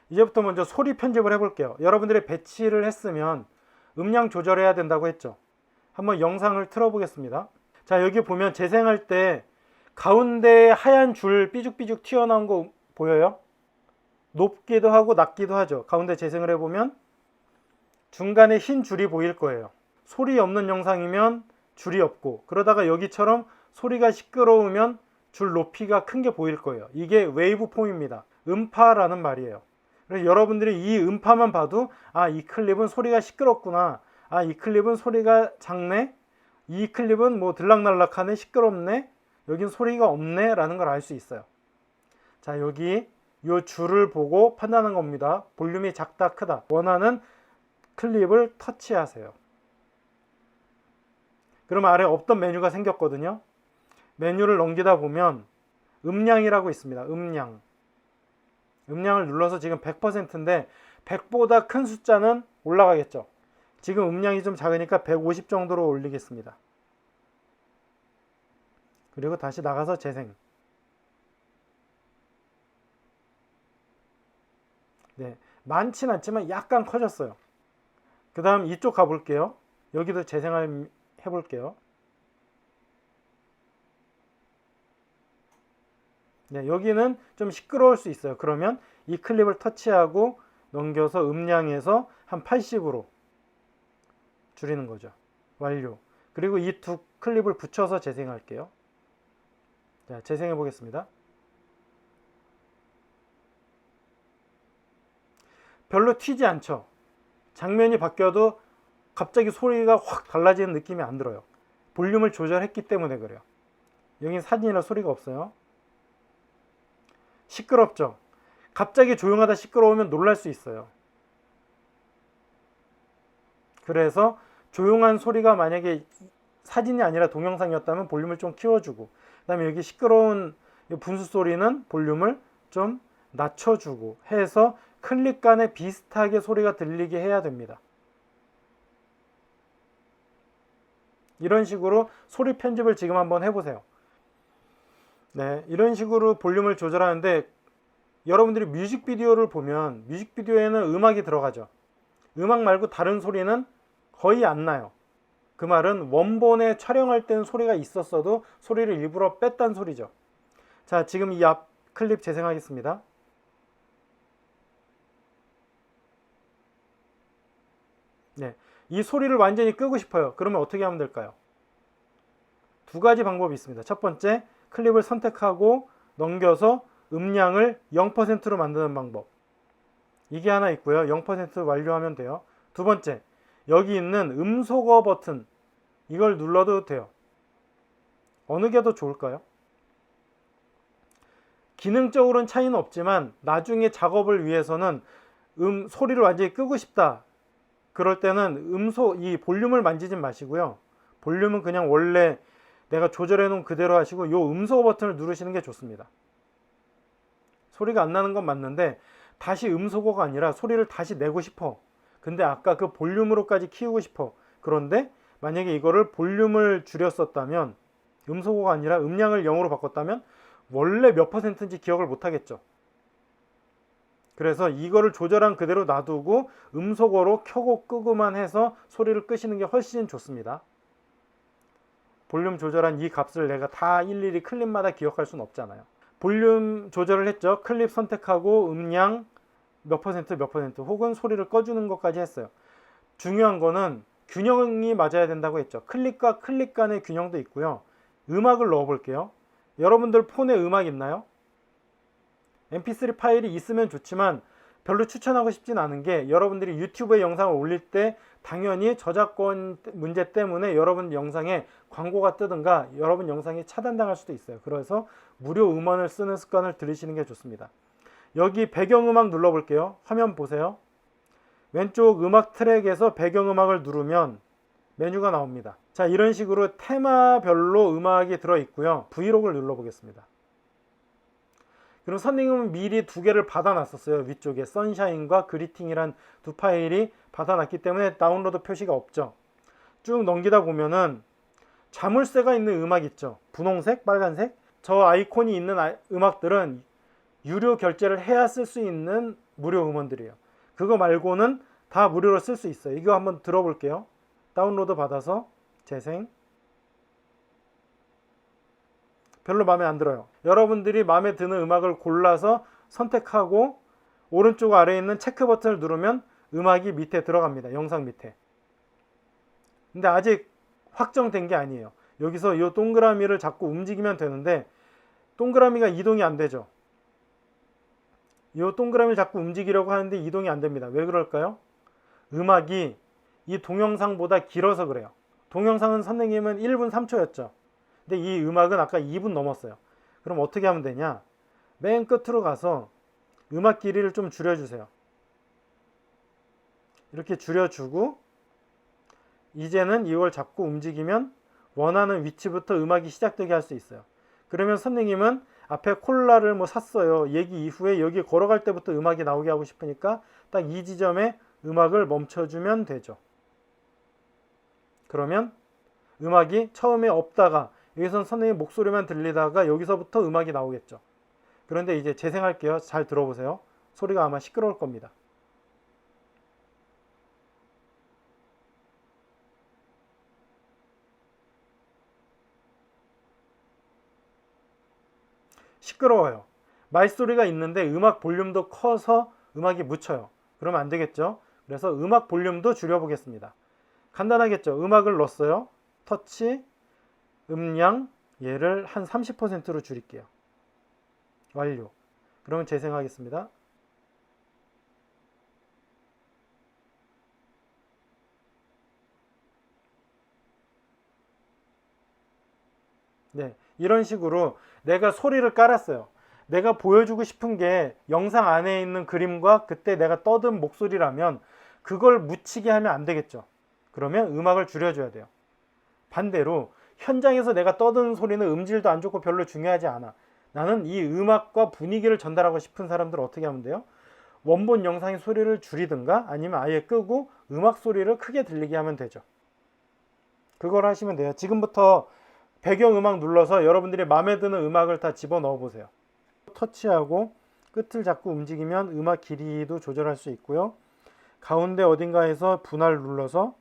이제부터 먼저 소리 편집을 해볼게요. 여러분들이 배치를 했으면 음량 조절해야 된다고 했죠. 한번 영상을 틀어보겠습니다. 자, 여기 보면 재생할 때 가운데 하얀 줄 삐죽삐죽 튀어나온 거 보여요? 높기도 하고 낮기도 하죠. 가운데 재생을 해보면 중간에 흰 줄이 보일 거예요. 소리 없는 영상이면 줄이 없고, 그러다가 여기처럼 소리가 시끄러우면 줄 높이가 큰 게 보일 거예요. 이게 웨이브 폼입니다. 음파라는 말이에요. 그래서 여러분들이 이 음파만 봐도 이 클립은 소리가 시끄럽구나, 이 클립은 소리가 작네, 이 클립은 뭐 들락날락하네, 시끄럽네, 여긴 소리가 없네 라는 걸 알 수 있어요. 자, 여기 이 줄을 보고 판단하는 겁니다. 볼륨이 작다 크다. 원하는 클립을 터치하세요. 그럼 아래 없던 메뉴가 생겼거든요. 메뉴를 넘기다 보면 음량이라고 있습니다. 음량을 눌러서 지금 100%인데 100보다 큰 숫자는 올라가겠죠. 지금 음량이 좀 작으니까 150 정도로 올리겠습니다. 그리고 다시 나가서 재생. 네, 많진 않지만 약간 커졌어요. 그 다음 이쪽 가볼게요. 여기도 재생을 해볼게요. 네, 여기는 좀 시끄러울 수 있어요. 그러면 이 클립을 터치하고 넘겨서 음량에서 한 80으로 줄이는 거죠. 완료. 그리고 이 두 클립을 붙여서 재생할게요. 자, 재생해 보겠습니다. 별로 튀지 않죠. 장면이 바뀌어도 갑자기 소리가 확 달라지는 느낌이 안 들어요. 볼륨을 조절했기 때문에 그래요. 여긴 사진이라 소리가 없어요. 시끄럽죠. 갑자기 조용하다 시끄러우면 놀랄 수 있어요. 그래서 조용한 소리가 만약에 사진이 아니라 동영상이었다면 볼륨을 좀 키워주고, 그 다음에 여기 시끄러운 분수 소리는 볼륨을 좀 낮춰주고 해서 클립 간에 비슷하게 소리가 들리게 해야 됩니다. 이런 식으로 소리 편집을 지금 한번 해보세요. 네, 이런 식으로 볼륨을 조절하는데, 여러분들이 뮤직비디오를 보면 뮤직비디오에는 음악이 들어가죠. 음악 말고 다른 소리는 거의 안 나요. 그 말은 원본에 촬영할 때는 소리가 있었어도 소리를 일부러 뺐단 소리죠. 자, 지금 이 앞 클립 재생하겠습니다. 네, 이 소리를 완전히 끄고 싶어요. 그러면 어떻게 하면 될까요? 두 가지 방법이 있습니다. 첫 번째, 클립을 선택하고 넘겨서 음량을 0%로 만드는 방법. 이게 하나 있고요. 0% 완료하면 돼요. 두 번째, 여기 있는 음소거 버튼, 이걸 눌러도 돼요. 어느 게 더 좋을까요? 기능적으로는 차이는 없지만 나중에 작업을 위해서는 소리를 완전히 끄고 싶다, 그럴 때는 이 볼륨을 만지지 마시고요. 볼륨은 그냥 원래 내가 조절해 놓은 그대로 하시고 요 음소거 버튼을 누르시는 게 좋습니다. 소리가 안 나는 건 맞는데 다시 음소거가 아니라 소리를 다시 내고 싶어. 근데 아까 그 볼륨으로까지 키우고 싶어. 그런데 만약에 이거를 볼륨을 줄였었다면, 음소거가 아니라 음량을 0으로 바꿨다면 원래 몇 %인지 기억을 못 하겠죠. 그래서 이거를 조절한 그대로 놔두고 음소거로 켜고 끄고만 해서 소리를 끄시는 게 훨씬 좋습니다. 볼륨 조절한 이 값을 내가 다 일일이 클립마다 기억할 수는 없잖아요. 볼륨 조절을 했죠. 클립 선택하고 음량 몇 %, 혹은 소리를 꺼주는 것까지 했어요. 중요한 거는 균형이 맞아야 된다고 했죠. 클립과 클립 간의 균형도 있고요. 음악을 넣어 볼게요. 여러분들 폰에 음악 있나요? mp3 파일이 있으면 좋지만 별로 추천하고 싶진 않은 게, 여러분들이 유튜브에 영상을 올릴 때 당연히 저작권 문제 때문에 여러분 영상에 광고가 뜨든가 여러분 영상이 차단당할 수도 있어요. 그래서 무료 음원을 쓰는 습관을 들이시는 게 좋습니다. 여기 배경음악 눌러볼게요. 화면 보세요. 왼쪽 음악 트랙에서 배경음악을 누르면 메뉴가 나옵니다. 자, 이런 식으로 테마별로 음악이 들어있고요. 브이로그를 눌러보겠습니다. 그럼 선생님은 미리 두 개를 받아놨었어요. 위쪽에 선샤인과 그리팅이란 두 파일이 받아놨기 때문에 다운로드 표시가 없죠. 쭉 넘기다 보면은 자물쇠가 있는 음악 있죠. 분홍색, 빨간색. 저 아이콘이 있는 음악들은 유료 결제를 해야 쓸 수 있는 무료 음원들이에요. 그거 말고는 다 무료로 쓸 수 있어요. 이거 한번 들어볼게요. 다운로드 받아서 재생. 별로 마음에 안 들어요. 여러분들이 마음에 드는 음악을 골라서 선택하고 오른쪽 아래에 있는 체크 버튼을 누르면 음악이 밑에 들어갑니다. 영상 밑에. 근데 아직 확정된 게 아니에요. 여기서 이 동그라미를 자꾸 움직이면 되는데 동그라미가 이동이 안 되죠. 이 동그라미를 자꾸 움직이려고 하는데 이동이 안 됩니다. 왜 그럴까요? 음악이 이 동영상보다 길어서 그래요. 동영상은 선생님은 1분 3초였죠. 근데 이 음악은 아까 2분 넘었어요. 그럼 어떻게 하면 되냐? 맨 끝으로 가서 음악 길이를 좀 줄여주세요. 이렇게 줄여주고 이제는 이걸 자꾸 움직이면 원하는 위치부터 음악이 시작되게 할 수 있어요. 그러면 선생님은 앞에 콜라를 뭐 샀어요. 얘기 이후에 여기 걸어갈 때부터 음악이 나오게 하고 싶으니까 딱 이 지점에 음악을 멈춰주면 되죠. 그러면 음악이 처음에 없다가 여기선 선생님 목소리만 들리다가 여기서부터 음악이 나오겠죠. 그런데 이제 재생할게요. 잘 들어보세요. 소리가 아마 시끄러울 겁니다. 시끄러워요. 말소리가 있는데 음악 볼륨도 커서 음악이 묻혀요. 그러면 안 되겠죠. 그래서 음악 볼륨도 줄여보겠습니다. 간단하겠죠. 음악을 넣었어요. 터치, 음량, 얘를 한 30%로 줄일게요. 완료. 그러면 재생하겠습니다. 네, 이런 식으로 내가 소리를 깔았어요. 내가 보여주고 싶은 게 영상 안에 있는 그림과 그때 내가 떠든 목소리라면 그걸 묻히게 하면 안 되겠죠. 그러면 음악을 줄여줘야 돼요. 반대로 현장에서 내가 떠드는 소리는 음질도 안 좋고 별로 중요하지 않아. 나는 이 음악과 분위기를 전달하고 싶은 사람들은 어떻게 하면 돼요? 원본 영상의 소리를 줄이든가 아니면 아예 끄고 음악 소리를 크게 들리게 하면 되죠. 그걸 하시면 돼요. 지금부터 배경음악 눌러서 여러분들이 마음에 드는 음악을 다 집어넣어 보세요. 터치하고 끝을 자꾸 움직이면 음악 길이도 조절할 수 있고요. 가운데 어딘가에서 분할 눌러서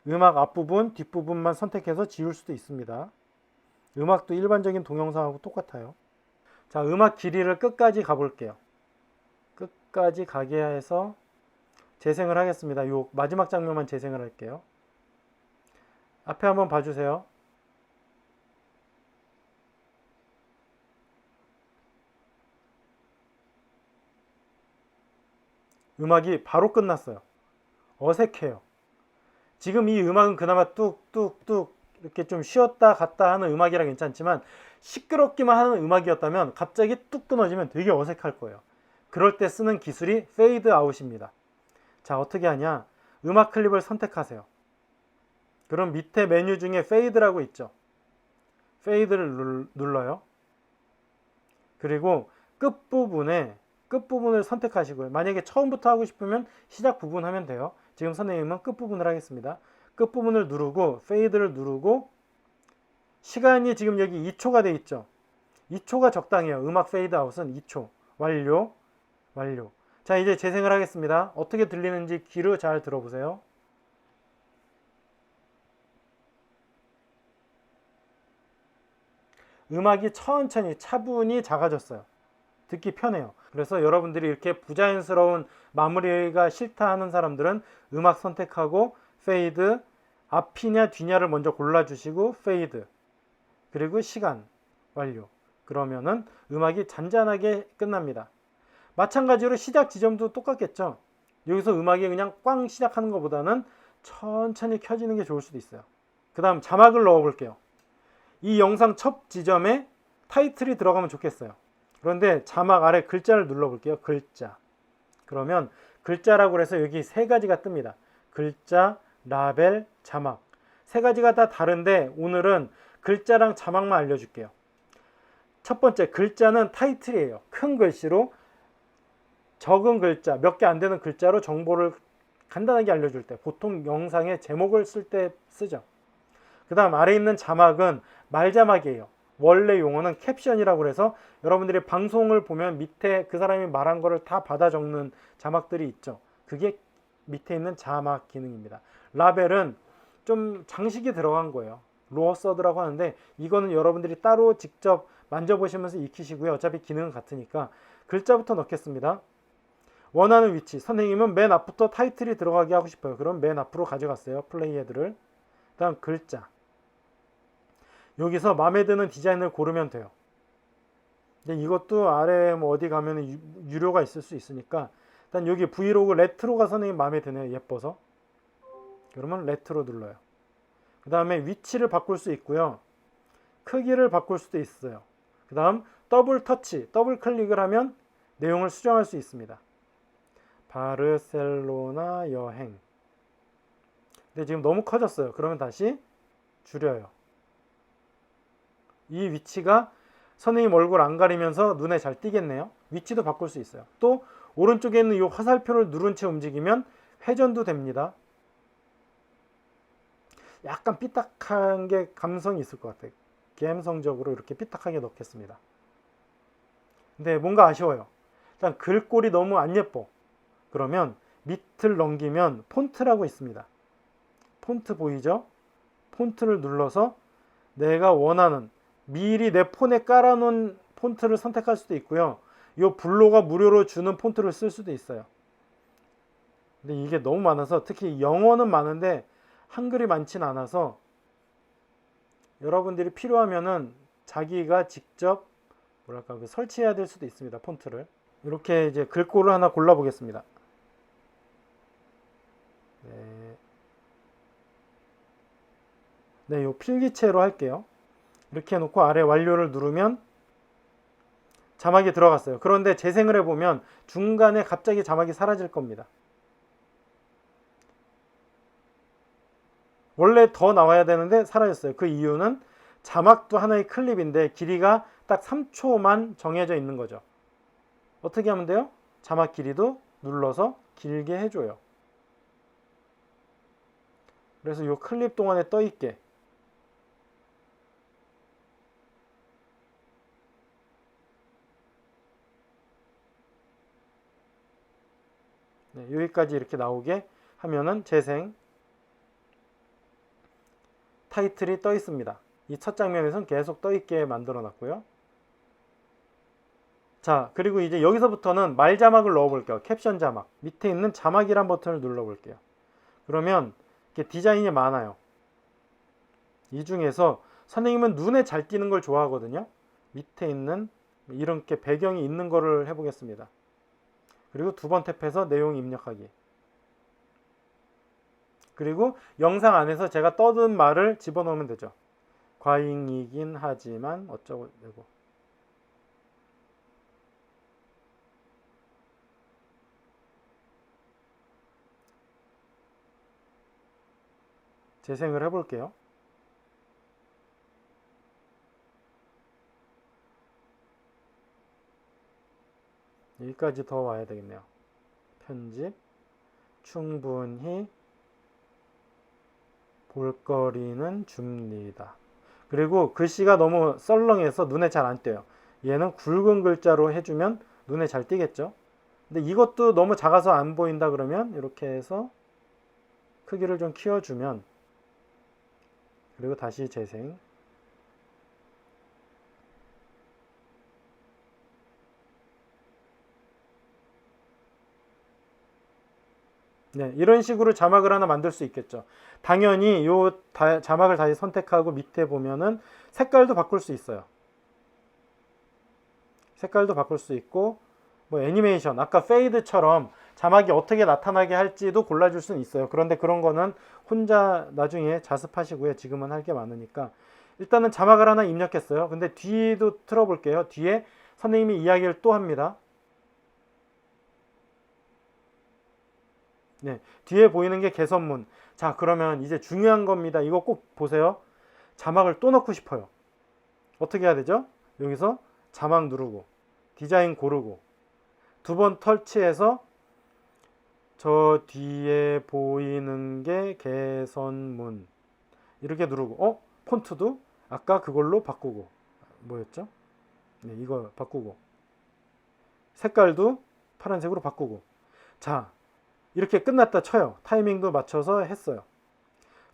음악 앞부분, 뒷부분만 선택해서 지울 수도 있습니다. 음악도 일반적인 동영상하고 똑같아요. 자, 음악 길이를 끝까지 가볼게요. 끝까지 가게 해서 재생을 하겠습니다. 요 마지막 장면만 재생을 할게요. 앞에 한번 봐주세요. 음악이 바로 끝났어요. 어색해요. 지금 이 음악은 그나마 뚝뚝뚝 이렇게 좀 쉬었다 갔다 하는 음악이라 괜찮지만 시끄럽기만 하는 음악이었다면 갑자기 뚝 끊어지면 되게 어색할 거예요. 그럴 때 쓰는 기술이 페이드 아웃입니다. 자, 어떻게 하냐? 음악 클립을 선택하세요. 그럼 밑에 메뉴 중에 페이드라고 있죠. 페이드를 눌러요. 그리고 끝부분을 선택하시고요. 만약에 처음부터 하고 싶으면 시작 부분 하면 돼요. 지금 선생님은 끝부분을 하겠습니다. 끝부분을 누르고 페이드를 누르고 시간이 지금 여기 2초가 돼 있죠. 2초가 적당해요. 음악 페이드 아웃은 2초. 완료. 완료. 자, 이제 재생을 하겠습니다. 어떻게 들리는지 귀로 잘 들어보세요. 음악이 천천히 차분히 작아졌어요. 듣기 편해요. 그래서 여러분들이 이렇게 부자연스러운 마무리가 싫다 하는 사람들은 음악 선택하고 페이드, 앞이냐 뒤냐를 먼저 골라주시고 페이드, 그리고 시간, 완료. 그러면은 음악이 잔잔하게 끝납니다. 마찬가지로 시작 지점도 똑같겠죠. 여기서 음악이 그냥 꽝 시작하는 것보다는 천천히 켜지는 게 좋을 수도 있어요. 그 다음 자막을 넣어 볼게요. 이 영상 첫 지점에 타이틀이 들어가면 좋겠어요. 그런데 자막 아래 글자를 눌러 볼게요. 글자. 그러면 글자라고 해서 여기 세 가지가 뜹니다. 글자, 라벨, 자막. 세 가지가 다 다른데 오늘은 글자랑 자막만 알려줄게요. 첫 번째 글자는 타이틀이에요. 큰 글씨로 적은 글자, 몇 개 안 되는 글자로 정보를 간단하게 알려줄 때 보통 영상에 제목을 쓸 때 쓰죠. 그 다음 아래 있는 자막은 말자막이에요. 원래 용어는 캡션이라고 해서 여러분들이 방송을 보면 밑에 그 사람이 말한 거를 다 받아 적는 자막들이 있죠. 그게 밑에 있는 자막 기능입니다. 라벨은 좀 장식이 들어간 거예요. 로어 서드라고 하는데 이거는 여러분들이 따로 직접 만져보시면서 익히시고요. 어차피 기능은 같으니까 글자부터 넣겠습니다. 원하는 위치. 선생님은 맨 앞부터 타이틀이 들어가게 하고 싶어요. 그럼 맨 앞으로 가져갔어요. 플레이헤드를. 다음 글자. 여기서 마음에 드는 디자인을 고르면 돼요. 근데 이것도 아래 뭐 어디 가면 유료가 있을 수 있으니까 일단 여기 브이로그 레트로가 선생님 마음에 드네요. 예뻐서. 그러면 레트로 눌러요. 그 다음에 위치를 바꿀 수 있고요. 크기를 바꿀 수도 있어요. 그 다음 더블 터치, 더블 클릭을 하면 내용을 수정할 수 있습니다. 바르셀로나 여행. 근데 지금 너무 커졌어요. 그러면 다시 줄여요. 이 위치가 선생님 얼굴 안 가리면서 눈에 잘 띄겠네요. 위치도 바꿀 수 있어요. 또 오른쪽에 있는 이 화살표를 누른 채 움직이면 회전도 됩니다. 약간 삐딱한 게 감성이 있을 것 같아요. 감성적으로 이렇게 삐딱하게 넣겠습니다. 근데 뭔가 아쉬워요. 일단 글꼴이 너무 안 예뻐. 그러면 밑을 넘기면 폰트라고 있습니다. 폰트 보이죠? 폰트를 눌러서 내가 원하는 미리 내 폰에 깔아놓은 폰트를 선택할 수도 있고요. 이 블로가 무료로 주는 폰트를 쓸 수도 있어요. 근데 이게 너무 많아서 특히 영어는 많은데 한글이 많진 않아서 여러분들이 필요하면은 자기가 직접 뭐랄까 설치해야 될 수도 있습니다. 폰트를. 이렇게 이제 글꼴을 하나 골라 보겠습니다. 네, 요 필기체로 할게요. 이렇게 해놓고 아래 완료를 누르면 자막이 들어갔어요. 그런데 재생을 해보면 중간에 갑자기 자막이 사라질 겁니다. 원래 더 나와야 되는데 사라졌어요. 그 이유는 자막도 하나의 클립인데 길이가 딱 3초만 정해져 있는 거죠. 어떻게 하면 돼요? 자막 길이도 눌러서 길게 해줘요. 그래서 이 클립 동안에 떠 있게. 네, 여기까지 이렇게 나오게 하면은 재생 타이틀이 떠 있습니다. 이 첫 장면에선 계속 떠 있게 만들어 놨고요. 자, 그리고 이제 여기서부터는 말 자막을 넣어 볼게요. 캡션 자막. 밑에 있는 자막이란 버튼을 눌러 볼게요. 그러면 이렇게 디자인이 많아요. 이 중에서 선생님은 눈에 잘 띄는 걸 좋아하거든요. 밑에 있는 이렇게 배경이 있는 거를 해보겠습니다. 그리고 두 번 탭해서 내용 입력하기. 그리고 영상 안에서 제가 떠든 말을 집어넣으면 되죠. 과잉이긴 하지만 어쩌고 되고. 재생을 해볼게요. 여기까지 더 와야 되겠네요. 편집, 충분히 볼거리는 줍니다. 그리고 글씨가 너무 썰렁해서 눈에 잘 안 띄어요. 얘는 굵은 글자로 해주면 눈에 잘 띄겠죠. 근데 이것도 너무 작아서 안 보인다 그러면 이렇게 해서 크기를 좀 키워주면, 그리고 다시 재생. 네, 이런 식으로 자막을 하나 만들 수 있겠죠. 당연히 요 자막을 다시 선택하고 밑에 보면은 색깔도 바꿀 수 있어요. 색깔도 바꿀 수 있고, 뭐 애니메이션, 아까 페이드처럼 자막이 어떻게 나타나게 할지도 골라줄 수는 있어요. 그런데 그런 거는 혼자 나중에 자습하시고요. 지금은 할 게 많으니까. 일단은 자막을 하나 입력했어요. 근데 뒤도 틀어볼게요. 뒤에 선생님이 이야기를 또 합니다. 네, 뒤에 보이는 게 개선문. 자, 그러면 이제 중요한 겁니다. 이거 꼭 보세요. 자막을 또 넣고 싶어요. 어떻게 해야 되죠? 여기서 자막 누르고 디자인 고르고 두 번 터치해서 저 뒤에 보이는 게 개선문 이렇게 누르고 폰트도 아까 그걸로 바꾸고 뭐였죠? 네, 이거 바꾸고 색깔도 파란색으로 바꾸고. 자, 이렇게 끝났다 쳐요. 타이밍도 맞춰서 했어요.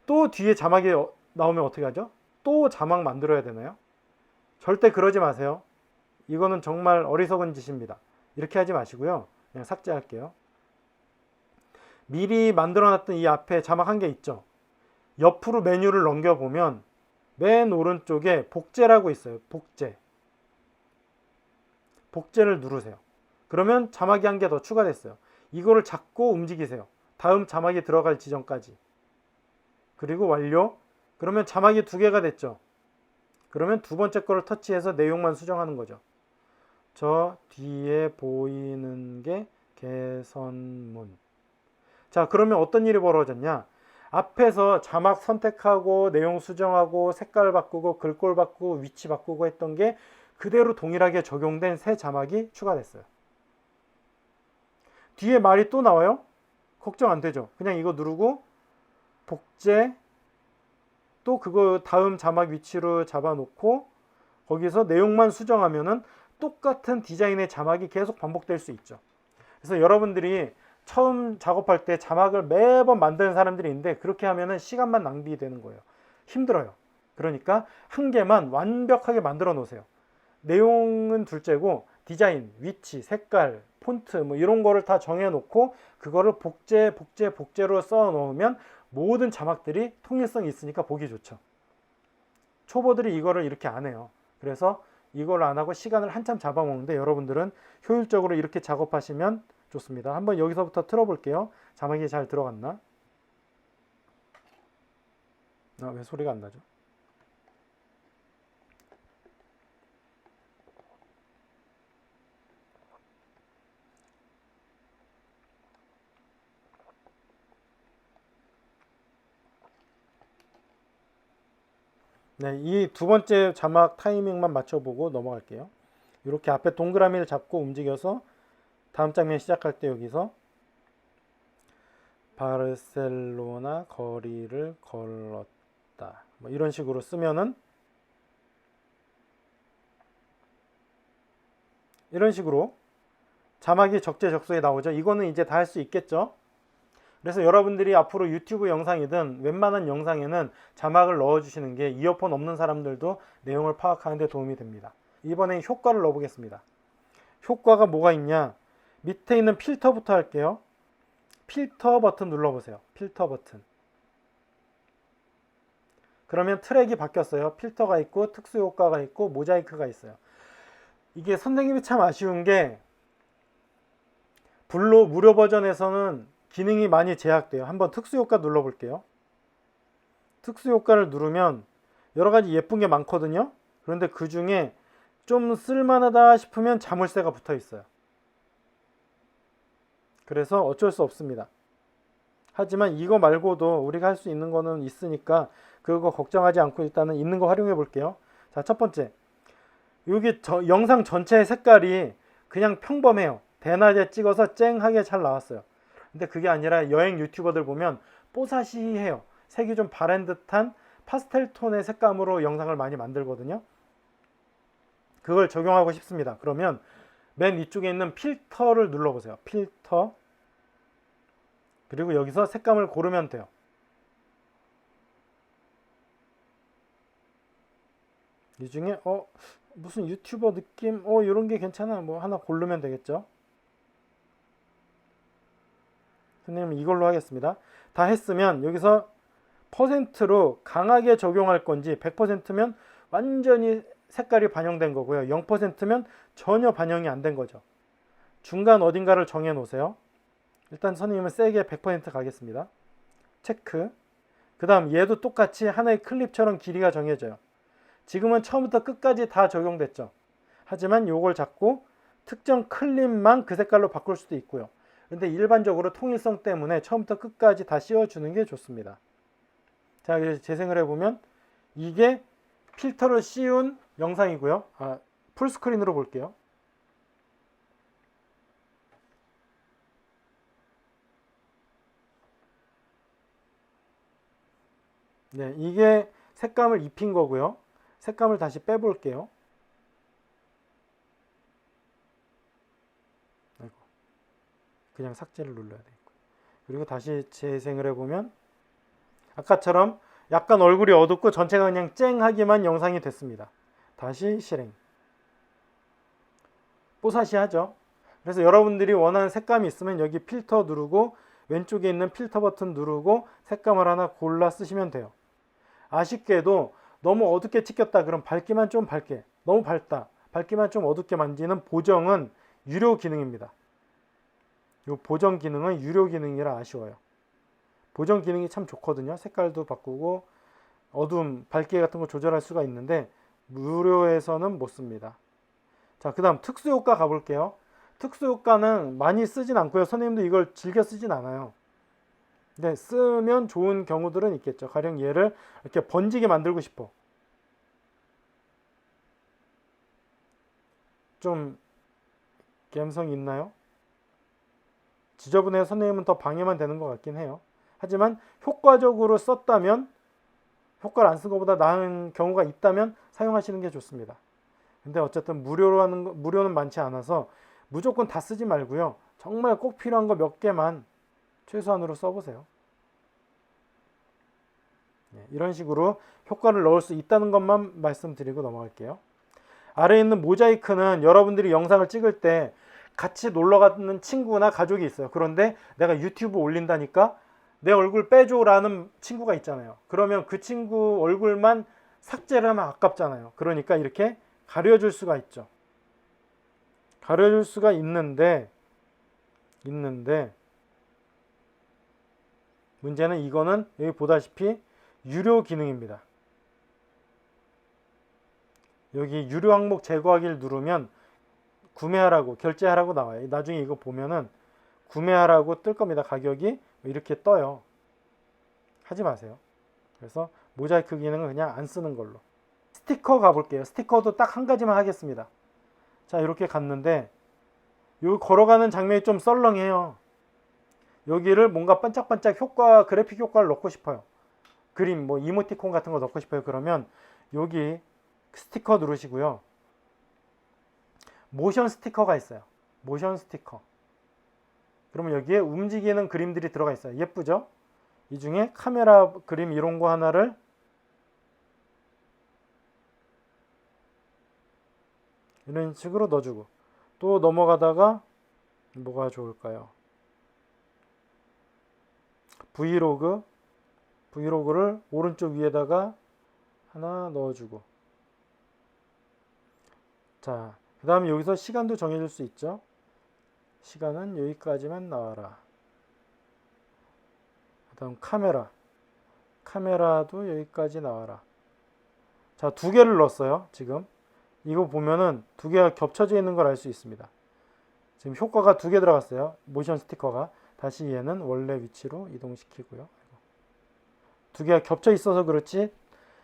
또 뒤에 자막이 나오면 어떻게 하죠? 또 자막 만들어야 되나요? 절대 그러지 마세요. 이거는 정말 어리석은 짓입니다. 이렇게 하지 마시고요. 그냥 삭제할게요. 미리 만들어놨던 이 앞에 자막 한 개 있죠? 옆으로 메뉴를 넘겨보면 맨 오른쪽에 복제라고 있어요. 복제. 복제를 누르세요. 그러면 자막이 한 개 더 추가됐어요. 이거를 잡고 움직이세요. 다음 자막이 들어갈 지점까지. 그리고 완료. 그러면 자막이 두 개가 됐죠. 그러면 두 번째 거를 터치해서 내용만 수정하는 거죠. 저 뒤에 보이는 게 개선문. 자, 그러면 어떤 일이 벌어졌냐? 앞에서 자막 선택하고 내용 수정하고 색깔 바꾸고 글꼴 바꾸고 위치 바꾸고 했던 게 그대로 동일하게 적용된 새 자막이 추가됐어요. 뒤에 말이 또 나와요? 걱정 안 되죠. 그냥 이거 누르고 복제, 또 그거 다음 자막 위치로 잡아놓고 거기서 내용만 수정하면은 똑같은 디자인의 자막이 계속 반복될 수 있죠. 그래서 여러분들이 처음 작업할 때 자막을 매번 만드는 사람들이 있는데 그렇게 하면은 시간만 낭비되는 거예요. 힘들어요. 그러니까 한 개만 완벽하게 만들어 놓으세요. 내용은 둘째고 디자인, 위치, 색깔, 폰트 뭐 이런 거를 다 정해 놓고 그거를 복제로 써 놓으면 모든 자막들이 통일성이 있으니까 보기 좋죠. 초보들이 이거를 이렇게 안 해요. 그래서 이걸 안 하고 시간을 한참 잡아먹는데 여러분들은 효율적으로 이렇게 작업하시면 좋습니다. 한번 여기서부터 틀어볼게요. 자막이 잘 들어갔나? 왜 소리가 안 나죠? 네, 이 두 번째 자막 타이밍만 맞춰보고 넘어갈게요. 이렇게 앞에 동그라미를 잡고 움직여서 다음 장면 시작할 때 여기서 바르셀로나 거리를 걸었다. 뭐 이런 식으로 쓰면은 이런 식으로 자막이 적재적소에 나오죠. 이거는 이제 다 할 수 있겠죠. 그래서 여러분들이 앞으로 유튜브 영상이든 웬만한 영상에는 자막을 넣어주시는 게 이어폰 없는 사람들도 내용을 파악하는 데 도움이 됩니다. 이번엔 효과를 넣어보겠습니다. 효과가 뭐가 있냐? 밑에 있는 필터부터 할게요. 필터 버튼 눌러보세요. 필터 버튼. 그러면 트랙이 바뀌었어요. 필터가 있고 특수효과가 있고 모자이크가 있어요. 이게 선생님이 참 아쉬운 게 블로 무료 버전에서는 기능이 많이 제약돼요. 한번 특수효과 눌러볼게요. 특수효과를 누르면 여러가지 예쁜 게 많거든요. 그런데 그 중에 좀 쓸만하다 싶으면 자물쇠가 붙어 있어요. 그래서 어쩔 수 없습니다. 하지만 이거 말고도 우리가 할 수 있는 거는 있으니까 그거 걱정하지 않고 일단은 있는 거 활용해 볼게요. 자, 첫 번째. 여기 영상 전체의 색깔이 그냥 평범해요. 대낮에 찍어서 쨍하게 잘 나왔어요. 근데 그게 아니라 여행 유튜버들 보면 뽀사시해요. 색이 좀 바랜 듯한 파스텔 톤의 색감으로 영상을 많이 만들거든요. 그걸 적용하고 싶습니다. 그러면 맨 위쪽에 있는 필터를 눌러보세요. 필터. 그리고 여기서 색감을 고르면 돼요. 이 중에 무슨 유튜버 느낌 이런 게 괜찮아 뭐 하나 고르면 되겠죠. 선생님 이걸로 하겠습니다. 다 했으면 여기서 퍼센트로 강하게 적용할 건지 100%면 완전히 색깔이 반영된 거고요. 0%면 전혀 반영이 안 된 거죠. 중간 어딘가를 정해 놓으세요. 일단 선생님은 세게 100% 가겠습니다. 체크. 그 다음 얘도 똑같이 하나의 클립처럼 길이가 정해져요. 지금은 처음부터 끝까지 다 적용됐죠. 하지만 이걸 잡고 특정 클립만 그 색깔로 바꿀 수도 있고요. 근데 일반적으로 통일성 때문에 처음부터 끝까지 다 씌워주는 게 좋습니다. 자, 재생을 해보면 이게 필터를 씌운 영상이고요. 풀스크린으로 볼게요. 네, 이게 색감을 입힌 거고요. 색감을 다시 빼볼게요. 그냥 삭제를 눌러야 되고. 그리고 다시 재생을 해보면 아까처럼 약간 얼굴이 어둡고 전체가 그냥 쨍하기만 영상이 됐습니다. 다시 실행. 뽀사시하죠. 그래서 여러분들이 원하는 색감이 있으면 여기 필터 누르고 왼쪽에 있는 필터 버튼 누르고 색감을 하나 골라 쓰시면 돼요. 아쉽게도 너무 어둡게 찍혔다 그럼 밝기만 좀 밝게, 너무 밝다 밝기만 좀 어둡게 만지는 보정은 유료 기능입니다. 이 보정 기능은 유료 기능이라 아쉬워요. 보정 기능이 참 좋거든요. 색깔도 바꾸고 어두움, 밝기 같은 거 조절할 수가 있는데 무료에서는 못 씁니다. 자, 그 다음 특수효과 가볼게요. 특수효과는 많이 쓰진 않고요. 선생님도 이걸 즐겨 쓰진 않아요. 근데 쓰면 좋은 경우들은 있겠죠. 가령 얘를 이렇게 번지게 만들고 싶어. 좀 감성이 있나요? 지저분해 선생님은 더 방해만 되는 것 같긴 해요. 하지만 효과적으로 썼다면, 효과를 안 쓴 것보다 나은 경우가 있다면 사용하시는 게 좋습니다. 근데 어쨌든 무료는 많지 않아서 무조건 다 쓰지 말고요. 정말 꼭 필요한 거 몇 개만 최소한으로 써보세요. 이런 식으로 효과를 넣을 수 있다는 것만 말씀드리고 넘어갈게요. 아래에 있는 모자이크는 여러분들이 영상을 찍을 때 같이 놀러 가는 친구나 가족이 있어요. 그런데 내가 유튜브 올린다니까 내 얼굴 빼줘라는 친구가 있잖아요. 그러면 그 친구 얼굴만 삭제를 하면 아깝잖아요. 그러니까 이렇게 가려줄 수가 있죠. 가려줄 수가 있는데 문제는 이거는 여기 보다시피 유료 기능입니다. 여기 유료 항목 제거하기를 누르면 구매하라고, 결제하라고 나와요. 나중에 이거 보면은 구매하라고 뜰 겁니다. 가격이 이렇게 떠요. 하지 마세요. 그래서 모자이크 기능은 그냥 안 쓰는 걸로. 스티커 가볼게요. 스티커도 딱 한 가지만 하겠습니다. 자, 이렇게 갔는데 여기 걸어가는 장면이 좀 썰렁해요. 여기를 뭔가 반짝반짝 효과, 그래픽 효과를 넣고 싶어요. 그림, 뭐 이모티콘 같은 거 넣고 싶어요. 그러면 여기 스티커 누르시고요. 모션 스티커가 있어요. 모션 스티커. 그러면 여기에 움직이는 그림들이 들어가 있어요. 예쁘죠? 이 중에 카메라 그림 이런 거 하나를 이런 식으로 넣어주고 또 넘어가다가 뭐가 좋을까요? 브이로그를 오른쪽 위에다가 하나 넣어주고 자, 그 다음에 여기서 시간도 정해줄 수 있죠. 시간은 여기까지만 나와라. 그 다음 카메라도 여기까지 나와라. 자, 두 개를 넣었어요. 지금 이거 보면은 두 개가 겹쳐져 있는 걸 알 수 있습니다. 지금 효과가 두 개 들어갔어요. 모션 스티커가. 다시 얘는 원래 위치로 이동시키고요. 두 개가 겹쳐 있어서 그렇지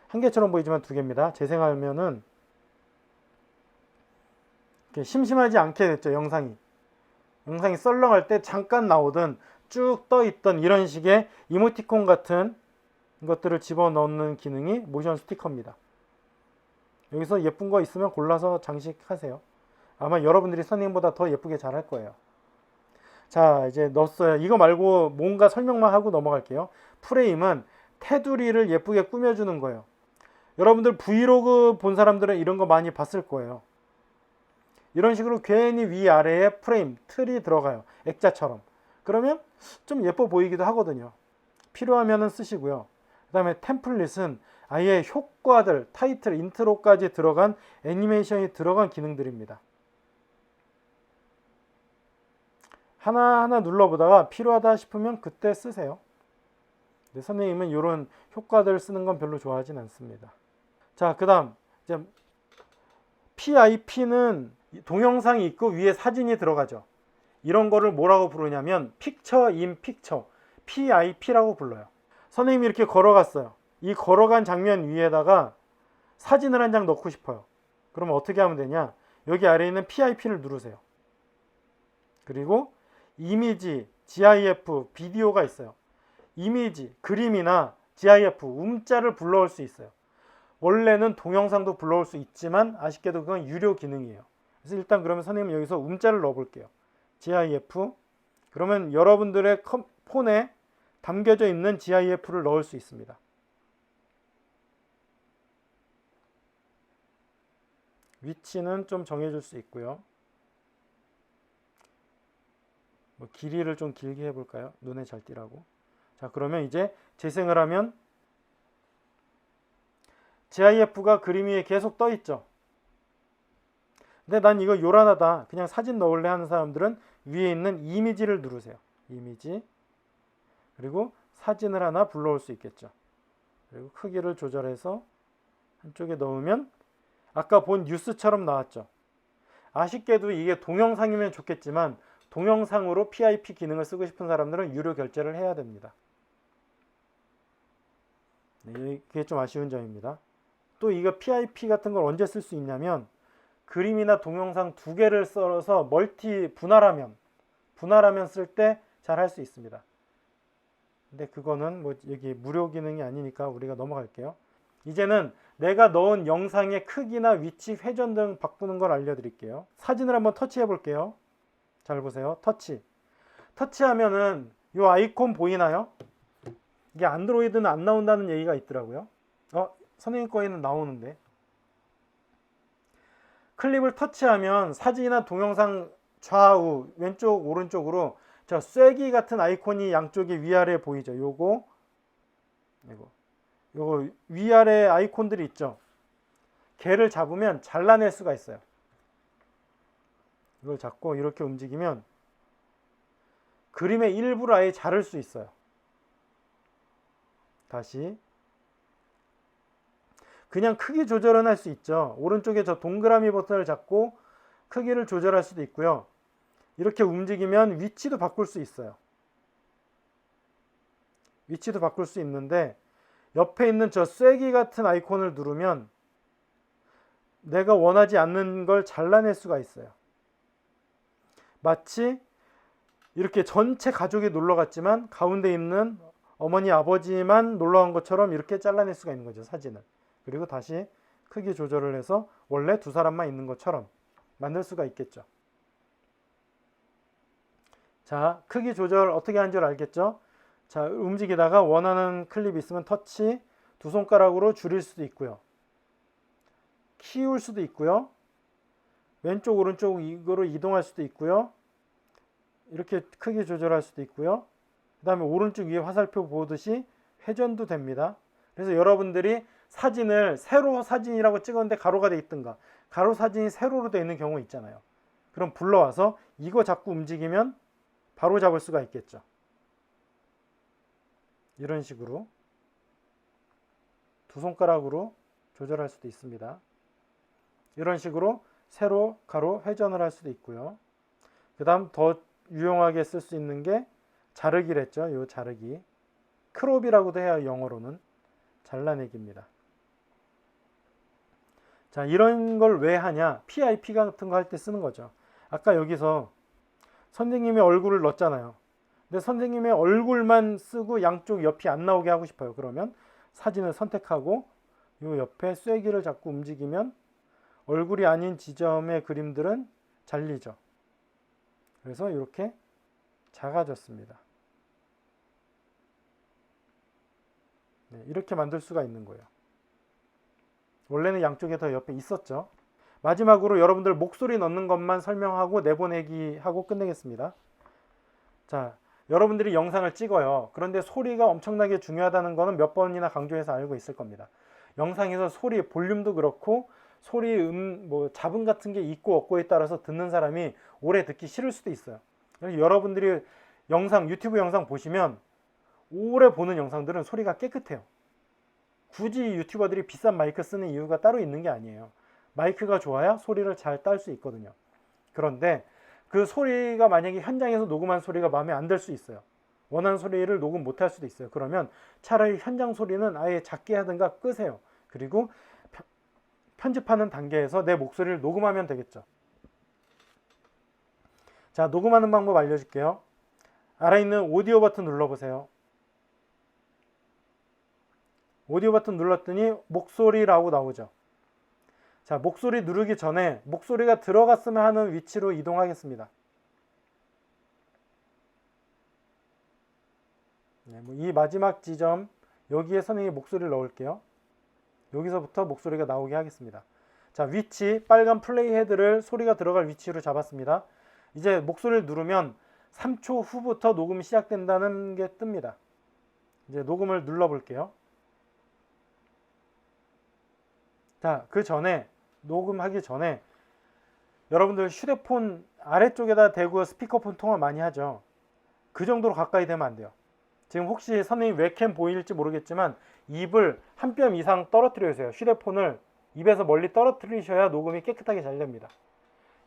한 개처럼 보이지만 두 개입니다. 재생하면은 심심하지 않게 됐죠. 영상이 썰렁할 때 잠깐 나오던 쭉 떠 있던 이런 식의 이모티콘 같은 것들을 집어넣는 기능이 모션 스티커입니다. 여기서 예쁜 거 있으면 골라서 장식하세요. 아마 여러분들이 선생님보다 더 예쁘게 잘 할 거예요. 자, 이제 넣었어요. 이거 말고 뭔가 설명만 하고 넘어갈게요. 프레임은 테두리를 예쁘게 꾸며주는 거예요. 여러분들 브이로그 본 사람들은 이런 거 많이 봤을 거예요. 이런 식으로 괜히 위아래에 프레임, 틀이 들어가요. 액자처럼. 그러면 좀 예뻐 보이기도 하거든요. 필요하면 쓰시고요. 그 다음에 템플릿은 아예 효과들, 타이틀, 인트로까지 들어간 애니메이션이 들어간 기능들입니다. 하나하나 눌러보다가 필요하다 싶으면 그때 쓰세요. 근데 선생님은 이런 효과들 쓰는 건 별로 좋아하진 않습니다. 자, 그 다음 이제 PIP는 동영상이 있고 위에 사진이 들어가죠. 이런 거를 뭐라고 부르냐면 픽처 인 픽처, PIP라고 불러요. 선생님이 이렇게 걸어갔어요. 이 걸어간 장면 위에다가 사진을 한 장 넣고 싶어요. 그러면 어떻게 하면 되냐? 여기 아래에 있는 PIP를 누르세요. 그리고 이미지, GIF, 비디오가 있어요. 이미지, 그림이나 GIF, 움자를 불러올 수 있어요. 원래는 동영상도 불러올 수 있지만 아쉽게도 그건 유료 기능이에요. 그래서 일단 그러면 선생님 여기서 움자를 넣어볼게요. GIF, 그러면 여러분들의 폰에 담겨져 있는 GIF를 넣을 수 있습니다. 위치는 좀 정해줄 수 있고요. 뭐 길이를 좀 길게 해볼까요? 눈에 잘 띄라고. 자, 그러면 이제 재생을 하면 GIF가 그림 위에 계속 떠 있죠. 근데 난 이거 요란하다, 그냥 사진 넣을래 하는 사람들은 위에 있는 이미지를 누르세요. 이미지. 그리고 사진을 하나 불러올 수 있겠죠. 그리고 크기를 조절해서 한쪽에 넣으면 아까 본 뉴스처럼 나왔죠. 아쉽게도 이게 동영상이면 좋겠지만 동영상으로 PIP 기능을 쓰고 싶은 사람들은 유료 결제를 해야 됩니다. 네, 이게 좀 아쉬운 점입니다. 또 이거 PIP 같은 걸 언제 쓸 수 있냐면 그림이나 동영상 두 개를 썰어서 멀티 분할하면 쓸 때 잘 할 수 있습니다. 근데 그거는 뭐 여기 무료 기능이 아니니까 우리가 넘어갈게요. 이제는 내가 넣은 영상의 크기나 위치, 회전 등 바꾸는 걸 알려드릴게요. 사진을 한번 터치해 볼게요. 잘 보세요. 터치하면은 이 아이콘 보이나요? 이게 안드로이드는 안 나온다는 얘기가 있더라고요. 선생님 거에는 나오는데. 클립을 터치하면 사진이나 동영상 좌우, 왼쪽, 오른쪽으로 저 쐐기 같은 아이콘이 양쪽에 위아래 보이죠. 요거 위아래 아이콘들이 있죠. 걔를 잡으면 잘라낼 수가 있어요. 이걸 잡고 이렇게 움직이면 그림의 일부를 아예 자를 수 있어요. 다시 그냥 크기 조절은 할 수 있죠. 오른쪽에 저 동그라미 버튼을 잡고 크기를 조절할 수도 있고요. 이렇게 움직이면 위치도 바꿀 수 있어요. 위치도 바꿀 수 있는데 옆에 있는 저 쐐기 같은 아이콘을 누르면 내가 원하지 않는 걸 잘라낼 수가 있어요. 마치 이렇게 전체 가족이 놀러 갔지만 가운데 있는 어머니 아버지만 놀러 간 것처럼 이렇게 잘라낼 수가 있는 거죠. 사진을. 그리고 다시 크기 조절을 해서 원래 두 사람만 있는 것처럼 만들 수가 있겠죠. 자, 크기 조절 어떻게 하는 줄 알겠죠? 자, 움직이다가 원하는 클립이 있으면 터치, 두 손가락으로 줄일 수도 있고요. 키울 수도 있고요. 왼쪽 오른쪽 이거로 이동할 수도 있고요. 이렇게 크기 조절할 수도 있고요. 그 다음에 오른쪽 위에 화살표 보듯이 회전도 됩니다. 그래서 여러분들이 사진을 세로 사진이라고 찍었는데 가로가 돼 있든가 가로 사진이 세로로 되어 있는 경우 있잖아요. 그럼 불러와서 이거 자꾸 움직이면 바로 잡을 수가 있겠죠. 이런 식으로 두 손가락으로 조절할 수도 있습니다. 이런 식으로 세로, 가로 회전을 할 수도 있고요. 그 다음 더 유용하게 쓸 수 있는 게 자르기랬죠. 요 자르기. 크롭이라고도 해요. 영어로는. 잘라내기입니다. 자, 이런 걸 왜 하냐? PIP 같은 거 할 때 쓰는 거죠. 아까 여기서 선생님의 얼굴을 넣었잖아요. 근데 선생님의 얼굴만 쓰고 양쪽 옆이 안 나오게 하고 싶어요. 그러면 사진을 선택하고 이 옆에 쐐기를 자꾸 움직이면 얼굴이 아닌 지점의 그림들은 잘리죠. 그래서 이렇게 작아졌습니다. 네, 이렇게 만들 수가 있는 거예요. 원래는 양쪽에 더 옆에 있었죠. 마지막으로 여러분들 목소리 넣는 것만 설명하고 내보내기 하고 끝내겠습니다. 자, 여러분들이 영상을 찍어요. 그런데 소리가 엄청나게 중요하다는 거는 몇 번이나 강조해서 알고 있을 겁니다. 영상에서 소리 볼륨도 그렇고 소리 뭐 잡음 같은 게 있고 없고에 따라서 듣는 사람이 오래 듣기 싫을 수도 있어요. 그래서 여러분들이 유튜브 영상 보시면 오래 보는 영상들은 소리가 깨끗해요. 굳이 유튜버들이 비싼 마이크 쓰는 이유가 따로 있는 게 아니에요. 마이크가 좋아야 소리를 잘 딸 수 있거든요. 그런데 그 소리가 만약에 현장에서 녹음한 소리가 마음에 안 들 수 있어요. 원하는 소리를 녹음 못 할 수도 있어요. 그러면 차라리 현장 소리는 아예 작게 하든가 끄세요. 그리고 편집하는 단계에서 내 목소리를 녹음하면 되겠죠. 자, 녹음하는 방법 알려줄게요. 아래 있는 오디오 버튼 눌러보세요. 오디오 버튼 눌렀더니 목소리라고 나오죠. 자, 목소리 누르기 전에 목소리가 들어갔으면 하는 위치로 이동하겠습니다. 이 마지막 지점 여기에 선생님이 목소리를 넣을게요. 여기서부터 목소리가 나오게 하겠습니다. 자, 위치 빨간 플레이 헤드를 소리가 들어갈 위치로 잡았습니다. 이제 목소리를 누르면 3초 후부터 녹음이 시작된다는 게 뜹니다. 이제 녹음을 눌러 볼게요. 자, 그 전에 녹음하기 전에 여러분들 휴대폰 아래쪽에다 대고 스피커폰 통화 많이 하죠. 그 정도로 가까이 되면 안 돼요. 지금 혹시 선생님 웹캠 보일지 모르겠지만 입을 한 뼘 이상 떨어뜨려 주세요. 휴대폰을 입에서 멀리 떨어뜨리셔야 녹음이 깨끗하게 잘 됩니다.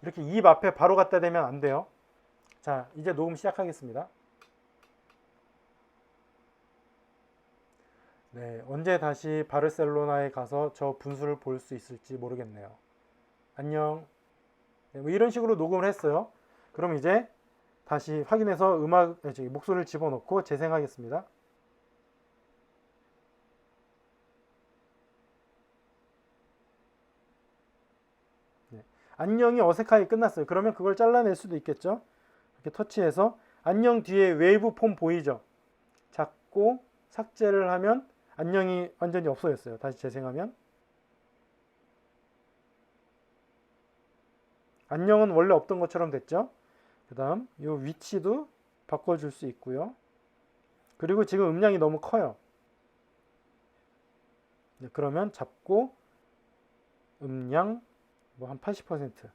이렇게 입 앞에 바로 갖다 대면 안 돼요. 자, 이제 녹음 시작하겠습니다. 네, 언제 다시 바르셀로나에 가서 저 분수를 볼 수 있을지 모르겠네요. 안녕. 네, 뭐 이런 식으로 녹음을 했어요. 그럼 이제 다시 확인해서 목소리를 집어넣고 재생하겠습니다. 네. 안녕이 어색하게 끝났어요. 그러면 그걸 잘라낼 수도 있겠죠. 이렇게 터치해서 안녕 뒤에 웨이브 폼 보이죠? 잡고 삭제를 하면 안녕이 완전히 없어졌어요. 다시 재생하면 안녕은 원래 없던 것처럼 됐죠. 그 다음 이 위치도 바꿔줄 수 있고요. 그리고 지금 음량이 너무 커요. 네, 그러면 잡고 음량 뭐 한 80%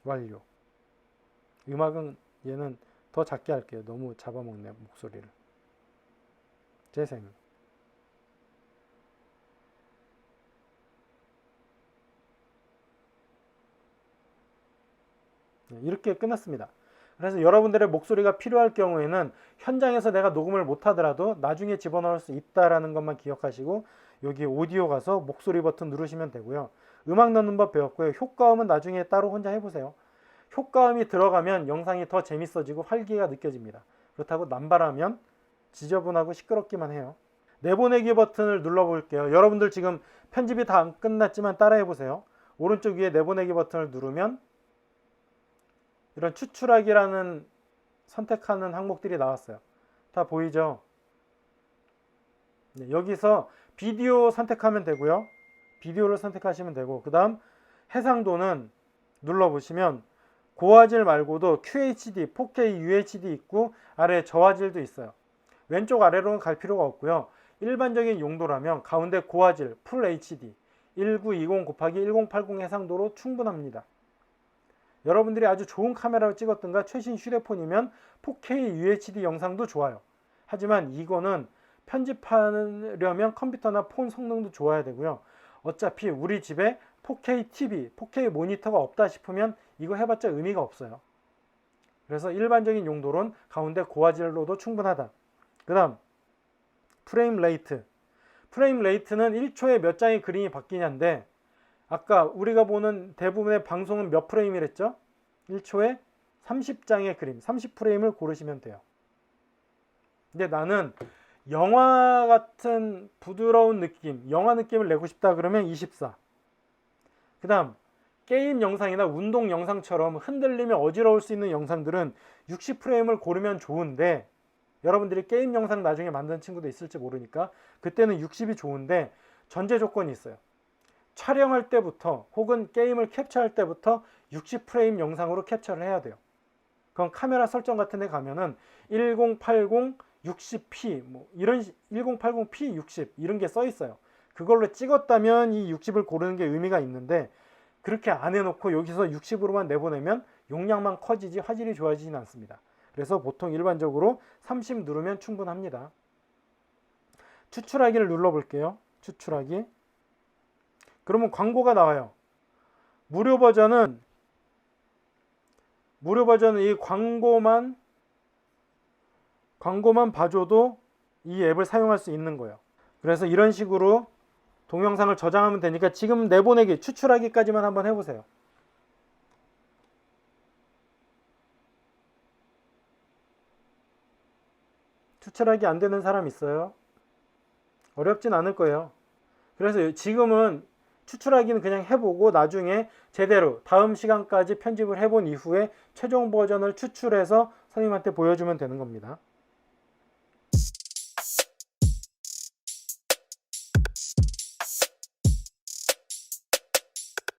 완료. 음악은 얘는 더 작게 할게요. 너무 잡아먹네 목소리를. 재생. 이렇게 끝났습니다. 그래서 여러분들의 목소리가 필요할 경우에는 현장에서 내가 녹음을 못하더라도 나중에 집어넣을 수 있다는 것만 기억하시고 여기 오디오 가서 목소리 버튼 누르시면 되고요. 음악 넣는 법 배웠고요. 효과음은 나중에 따로 혼자 해보세요. 효과음이 들어가면 영상이 더 재밌어지고 활기가 느껴집니다. 그렇다고 남발하면 지저분하고 시끄럽기만 해요. 내보내기 버튼을 눌러볼게요. 여러분들 지금 편집이 다 안 끝났지만 따라해보세요. 오른쪽 위에 내보내기 버튼을 누르면 이런 추출하기라는 선택하는 항목들이 나왔어요. 다 보이죠? 네, 여기서 비디오 선택하면 되고요. 비디오를 선택하시면 되고 그 다음 해상도는 눌러보시면 고화질 말고도 QHD, 4K UHD 있고 아래에 저화질도 있어요. 왼쪽 아래로는 갈 필요가 없고요. 일반적인 용도라면 가운데 고화질 풀 HD 1920 곱하기 1080 해상도로 충분합니다. 여러분들이 아주 좋은 카메라로 찍었던가 최신 휴대폰이면 4K UHD 영상도 좋아요. 하지만 이거는 편집하려면 컴퓨터나 폰 성능도 좋아야 되고요. 어차피 우리 집에 4K TV, 4K 모니터가 없다 싶으면 이거 해봤자 의미가 없어요. 그래서 일반적인 용도론 가운데 고화질로도 충분하다. 그 다음 프레임 레이트. 프레임 레이트는 1초에 몇 장의 그림이 바뀌냐인데 아까 우리가 보는 대부분의 방송은 몇 프레임이랬죠? 1초에 30장의 그림, 30프레임을 고르시면 돼요. 근데 나는 영화 같은 부드러운 느낌, 영화 느낌을 내고 싶다 그러면 24. 그 다음 게임 영상이나 운동 영상처럼 흔들리며 어지러울 수 있는 영상들은 60프레임을 고르면 좋은데 여러분들이 게임 영상 나중에 만드는 친구도 있을지 모르니까 그때는 60이 좋은데 전제 조건이 있어요. 촬영할 때부터 혹은 게임을 캡처할 때부터 60프레임 영상으로 캡처를 해야 돼요. 그럼 카메라 설정 같은 데 가면은 1080 60p 뭐 이런 1080p 60 이런 게 써 있어요. 그걸로 찍었다면 이 60을 고르는 게 의미가 있는데 그렇게 안 해놓고 여기서 60으로만 내보내면 용량만 커지지 화질이 좋아지진 않습니다. 그래서 보통 일반적으로 30 누르면 충분합니다. 추출하기를 눌러볼게요. 추출하기. 그러면 광고가 나와요. 무료 버전은 이 광고만 봐줘도 이 앱을 사용할 수 있는 거예요. 그래서 이런 식으로 동영상을 저장하면 되니까 지금 내보내기, 추출하기까지만 한번 해보세요. 추출하기 안 되는 사람 있어요? 어렵진 않을 거예요. 그래서 지금은 추출하기는 그냥 해보고 나중에 제대로 다음 시간까지 편집을 해본 이후에 최종 버전을 추출해서 선생님한테 보여주면 되는 겁니다.